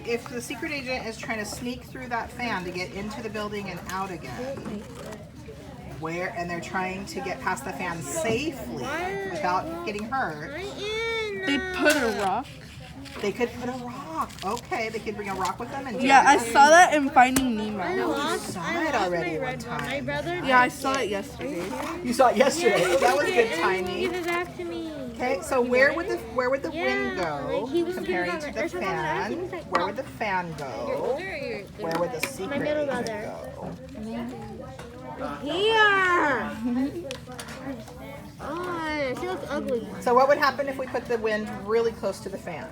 if the secret agent is trying to sneak through that fan to get into the building and out again, and they're trying to get past the fan safely without getting hurt, They put a rock. they could put a rock. Okay, they could bring a rock with them and Yeah, I jam it. saw that in Finding Nemo. You saw it already one time. Yeah, I saw it yesterday. You saw it yesterday. That was good Give timing. it back to me. Okay, so where would the wind go like he was comparing to sitting on the the earth fan? on the ice, Where would the fan go? Where would the secret middle agent brother. go? Here. Oh, she looks ugly. So what would happen if we put the wind really close to the fan?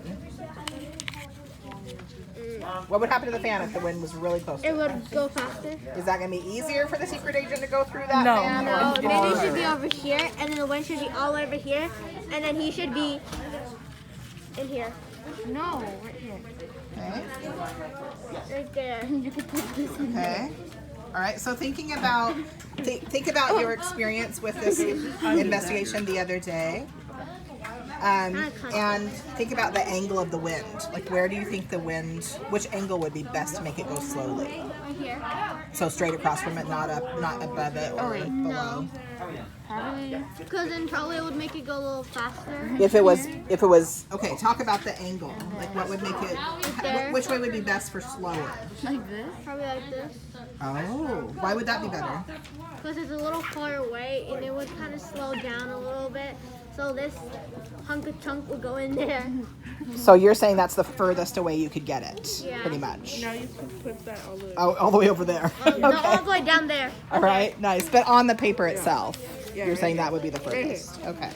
What would happen to the fan if the wind was really close to It it? would go faster. Is that going to be easier for the secret agent to go through that No. fan? No, or maybe it should be harder? over here, and then the wind should be all over here, and then he should be in here. No, right here. Okay. Right there. You could put this in. Okay. All right. So thinking about think about your experience with this investigation the other day, and think about the angle of the wind. Like, where do you think the wind? Which angle would be best to make it go slowly? Right here. So straight across from it, not up, not above it or below. Probably. Because then probably it would make it go a little faster. If it was okay. Talk about the angle. Like, what would make it? there. Which way would be best for slower? Like this? Probably like this. Oh, why would that be better? Because it's a little far away, and it would kind of slow down a little bit. So this hunk of chunk would go in there. So you're saying that's the furthest away you could get it, Yeah. pretty much. Now you can put that all the way. Oh, all the way over there. Not all the way down there. All right, nice. But on the paper itself, you're saying that would be the furthest. Okay.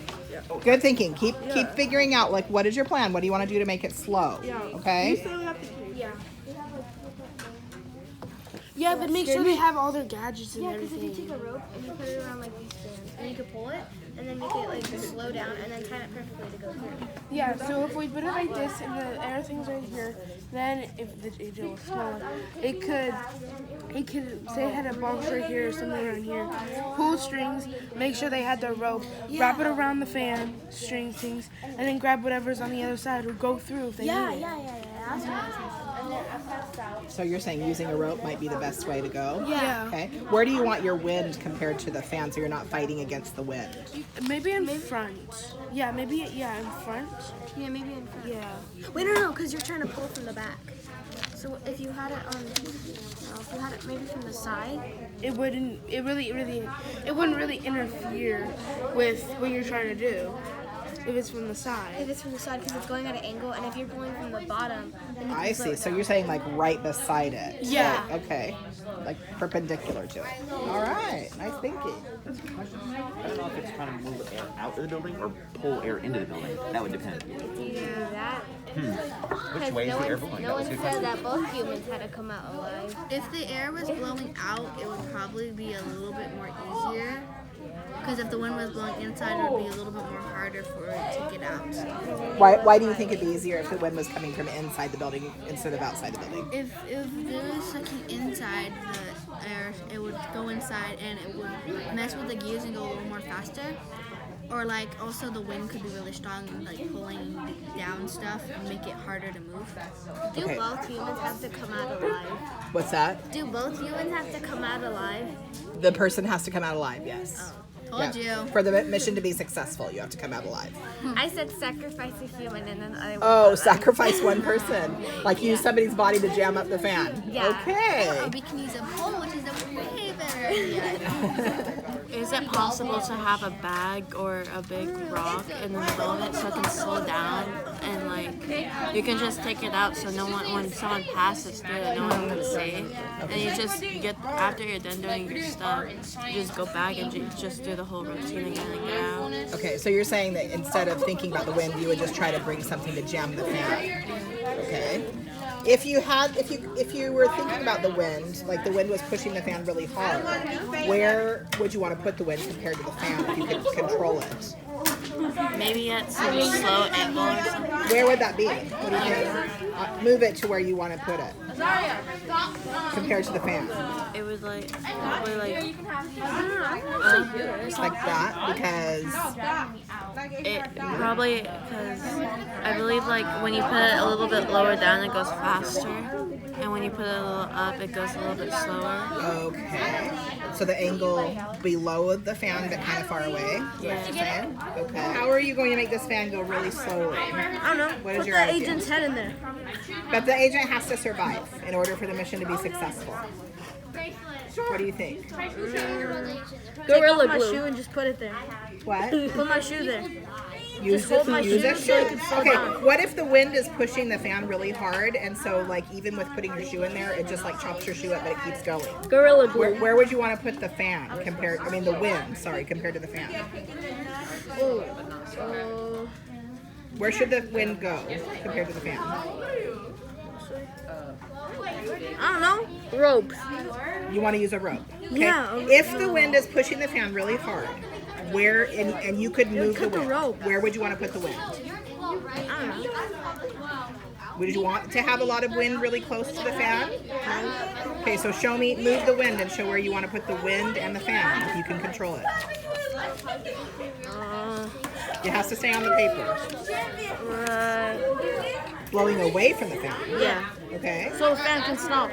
Good thinking. Keep figuring out, like, what is your plan? What do you want to do to make it slow? You Okay. still have to take. Yeah. Yeah, but make sure they have all their gadgets and Yeah, because if you everything. take a rope and you put it around like these stands, and you can pull it, and then make it like slow down, and then time it perfectly to go through. Yeah, so if we put it like this and the everything's right here, then if the agent was smaller, it could say it had a box right here or something around here. Pull strings, make sure they had their rope, wrap it around the fan, string things, and then grab whatever's on the other side or go through if they need it. That's what I was and then I passed out. So you're saying using a rope might be the best way to go? Yeah. Okay. Where do you want your wind compared to the fan so you're not fighting against the wind? Maybe in front. Yeah, maybe in front. Yeah, maybe in front. Yeah. Wait, no, because you're trying to pull from the back. So if you had it on, if you had it maybe from the side. It wouldn't really interfere with what you're trying to do if it's from the side. If it's from the side, because it's going at an angle, and if you're pulling from the bottom, then you can I slow see. it So down. you're saying like right beside it. Yeah. Like, okay. Like perpendicular to it. All right. Nice thinking. I don't know if it's trying to move air out of the building or pull air into the building. That would depend. Do you do that? Which way is the air blowing? No That one was a good said question. that both humans had to come out alive. If the air was blowing out, it would probably be a little bit more easier. Because if the wind was blowing inside, it would be a little bit more harder for it to get out. Why do you think it'd be easier if the wind was coming from inside the building instead of outside the building? If there was sucking inside the air, it would go inside and it would mess with the gears and go a little more faster. Or like also the wind could be really strong and like pulling down stuff and make it harder to move. Do Okay. both humans have to come out alive? What's that? Do both humans have to come out alive? The person has to come out alive, yes. Told Yeah. you. For the mission to be successful, you have to come out alive. I said sacrifice a human, and then I. Oh, sacrifice one person. Like use somebody's body to jam up the fan. Yeah. Okay. We can use a pole, which is a way better idea. Is it possible to have a bag or a big rock in the middle of it so it can slow down and like you can just take it out so no one when someone passes through it no one can see and you just get after you're done doing your stuff you just go back and just do the whole routine again and get out. Okay, so you're saying that instead of thinking about the wind, you would just try to bring something to jam the fan. Okay. If you were thinking about the wind, like the wind was pushing the fan really hard, where would you want to put the wind compared to the fan if you could control it? Maybe at some slow angle or something. Where would that be? What do you think? Move it to where you want to put it compared to the fan. It would like probably like Like that, because It probably because I believe like when you put it a little bit lower down, it goes faster, and when you put it a little up, it goes a little bit slower. Okay. So the angle below the fan, but kind of far away. Is that what you're saying? Okay. How are you going to make this fan go really slowly? I don't know. What is Put your the idea? agent's head in there. But the agent has to survive in order for the mission to be successful. What do you think? Gorilla glue. My shoe and just put it there. What? Put my shoe there. Use hold my use shoe a so I shoe. can slow Okay, down. what if the wind is pushing the fan really hard, and so like even with putting your shoe in there, it just like chops your shoe up, but it keeps going? Gorilla glue. Where would you want to put the fan compared? I mean the wind. Sorry, compared to the fan. Where should the wind go compared to the fan? I don't know. Ropes. You want to use a rope. Okay? Yeah, If the wind is pushing the fan really hard, where and you could move the cut the wind, rope. where would you want to put the wind? I don't know. Would you want to have a lot of wind really close to the fan? Okay, so show me, move the wind and show where you want to put the wind and the fan, if you can control it. It has to stay on the paper. Blowing away from the fan. Yeah. Okay. So the fan can stop.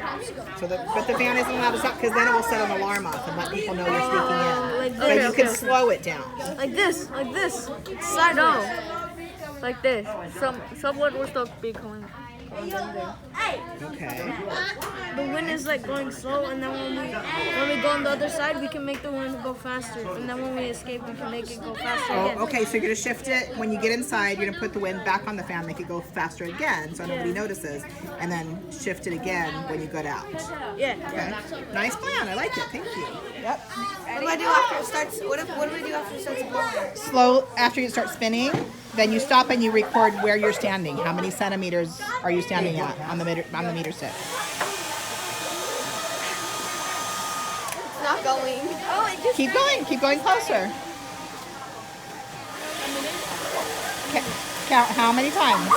But the fan isn't allowed to stop because then it will set an alarm off and let people know you're sneaking in. Like But this. you can slow it down. Like this. Like this. Side down. Like this. Someone will still be going in there. Okay. The wind is like going slow, and then when we go on the other side, we can make the wind go faster. And then when we escape, we can make it go faster again. Oh, okay, so you're going to shift it. When you get inside, you're going to put the wind back on the fan, make it go faster again so nobody notices, and then shift it again when you get out. Yeah. Okay. Nice plan. I like it. Thank you. Yep. What do I do after it starts? What do we do after it starts blowing? Slow after you start spinning, then you stop and you record where you're standing. How many centimeters are you standing at on the meter stick? It's not going. Oh, it just Keep going. Keep going closer. Count how many times?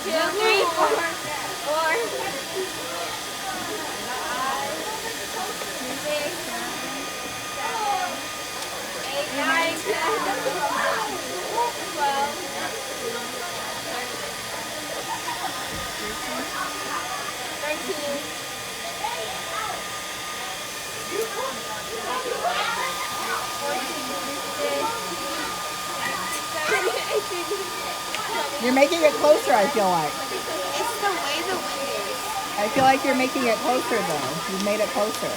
Two, three, four. You're making it closer, I feel like. It's the way the wind is. I feel like you're making it closer, though. You've made it closer.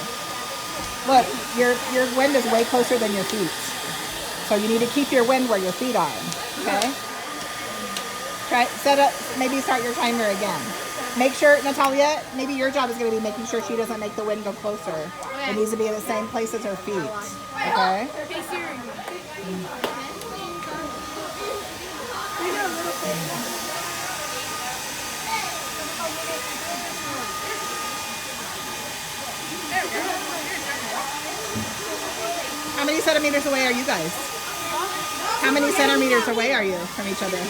Look, your wind is way closer than your feet. So you need to keep your wind where your feet are, okay? Maybe start your timer again. Make sure, Natalia, maybe your job is going to be making sure she doesn't make the wind go closer. It needs to be in the same place as her feet, okay? How many centimeters away are you guys? How many centimeters away are you from each other?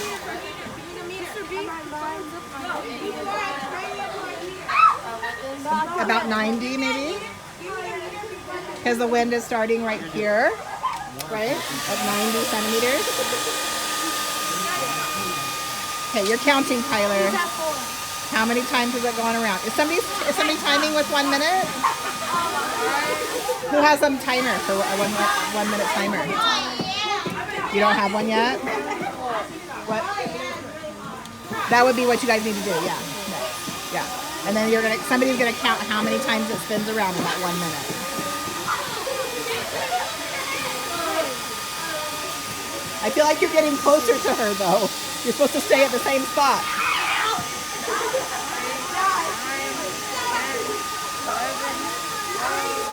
About 90 maybe? Because the wind is starting right here, right? At 90 centimeters. Okay, you're counting, Tyler. How many times is it going around? Is somebody timing with 1 minute? Who has some timer for a 1 minute timer? You don't have one yet? What? That would be what you guys need to do, yeah. Yeah. And then somebody's gonna count how many times it spins around in that 1 minute. I feel like you're getting closer to her though. You're supposed to stay at the same spot.